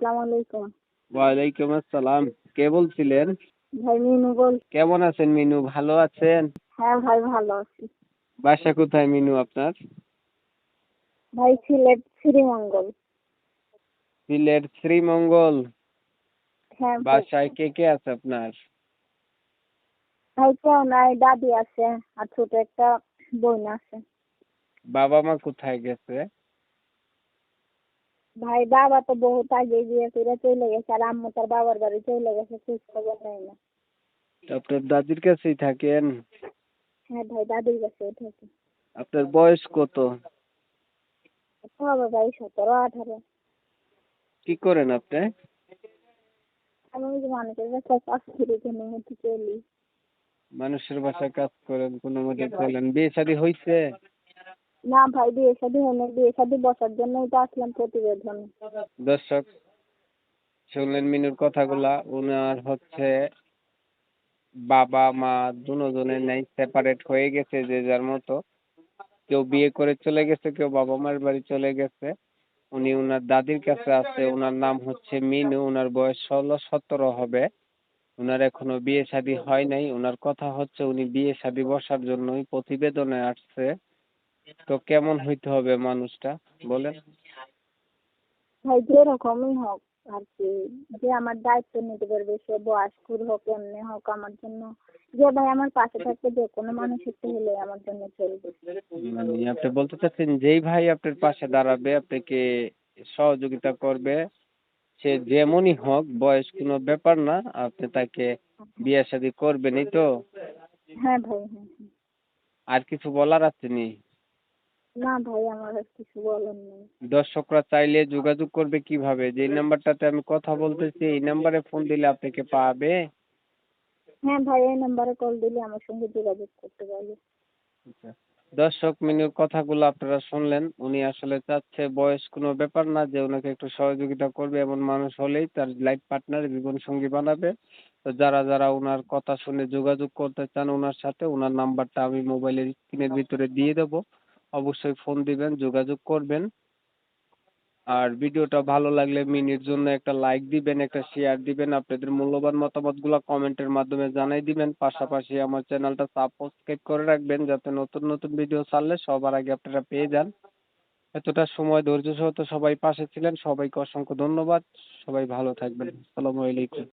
আসসালামু আলাইকুম। ওয়ালাইকুম আসসালাম। কে বলছিলেন? ভাই মিনু বল। কেমন আছেন মিনু? ভালো আছেন? হ্যাঁ ভাই ভালো আছি। বাসা কোথায় মিনু আপনার? ভাই সিলেট শ্রীমঙ্গল। সিলেট শ্রীমঙ্গল। হ্যাঁ ভাই। বাসায় কে কে আছে আপনার? ভাই কেউ নাই, দাদি আছে আর ছোট একটা বোন আছে। বাবা মা কোথায় গেছে? ভাই বাবা তো বহুত আগে বিয়ে করে চলে গেছে, আর আম্মু তার বাবার বাড়ি চলে গেছে, খোঁজ খবর নেই না। আপনার দাদির কাছেই থাকেন? হ্যাঁ ভাই দাদির কাছে থাকে। আপনার বয়স কত? হবে ভাই 17-18। কি করেন আপনি? আমি ওই যে মানুষের কাছে কাজ করি, কোনো মতো চলি। মানুষের বাসায় কাজ করেন, কোনো মতে চলেন। বিয়ে শাদী হয়েছে? না ভাই বিয়ে শাদী হয়নি, বিয়ে শাদী বসার জন্যই তো আসলাম প্রতিবেদন। দর্শক শুনলেন মিনুর কথাগুলা। উনার হচ্ছে বাবা মা দুজনের নাই সেপারেট হয়ে গেছে, যে যার মতো। কেউ বিয়ে করে চলে গেছে, কেউ বাবা মার বাড়ি চলে গেছে। উনি উনার দাদির কাছে আছে। উনার নাম হচ্ছে মিনু। উনার বয়স 16-17 হবে। উনার এখনো বিয়ে শাদী হয় নাই। উনার কথা হচ্ছে উনি বিয়ে শাদী বসার জন্যই প্রতিবেদনে আসছে। তো কেমন হইতে হবে মানুষটা বলেন? ভাই যেরকমই হোক আর কি, যে আমার দায়িত্ব নিতে পারবে, সে বয়স্ক হোক এমনি হোক, আমার জন্য যে ভাই আমার পাশে থাকবে, যে কোনো মানুষ একটু হলে আমার জন্য চলবে। মানে আপনি বলতে চাচ্ছেন যেই ভাই আপনার পাশে দাঁড়াবে, আপনাকে সহযোগিতা করবে, সে যেমনই হোক, বয়স কোনো ব্যাপার না, আপনি তাকে বিয়ে শাদী করবেনই তো? হ্যাঁ ভাই হ্যাঁ হ্যাঁ। আর কিছু বলার আছে নি? না ভাই আমার আর কিছু বলার নেই। দর্শকরা চাইলে যোগাযোগ করবে কিভাবে? যে নাম্বারটাতে আমি কথা বলতেছি এই নাম্বারে ফোন দিলে আপনাকে পাবে? হ্যাঁ ভাই এই নাম্বারে কল দিলে আমার সঙ্গে যোগাযোগ করতে পারবে। আচ্ছা। দর্শক মিনুর কথাগুলো আপনারা শুনলেন। উনি আসলে চাচ্ছে বয়স কোনো ব্যাপার না, যে ওনাকে একটু সহযোগিতা করবে এমন মানুষ হলেই তার লাইফ পার্টনার, জীবন সঙ্গী বানাবে। তো যারা যারা ওনার কথা শুনে যোগাযোগ করতে চান ওনার সাথে, ওনার নাম্বারটা আমি মোবাইলের স্ক্রিনের ভিতরে দিয়ে দেবো। অবশ্যই ফোন দিবেন, যোগাযোগ করবেন। আর ভিডিওটা ভালো লাগলে মিনির জন্য একটা লাইক দিবেন, একটা শেয়ার দিবেন, আপনাদের মূল্যবান মতামতগুলো কমেন্টের মাধ্যমে জানাই দিবেন। পাশাপাশি আমার চ্যানেলটা সাবস্ক্রাইব করে রাখবেন, যাতে নতুন নতুন ভিডিও ছাড়লে সবার আগে আপনারা পেয়ে যান। এতটা সময় ধৈর্য সহ তো সবাই পাশে ছিলেন, সবাইকে অসংখ্য ধন্যবাদ। সবাই ভালো থাকবেন। আসসালামু আলাইকুম।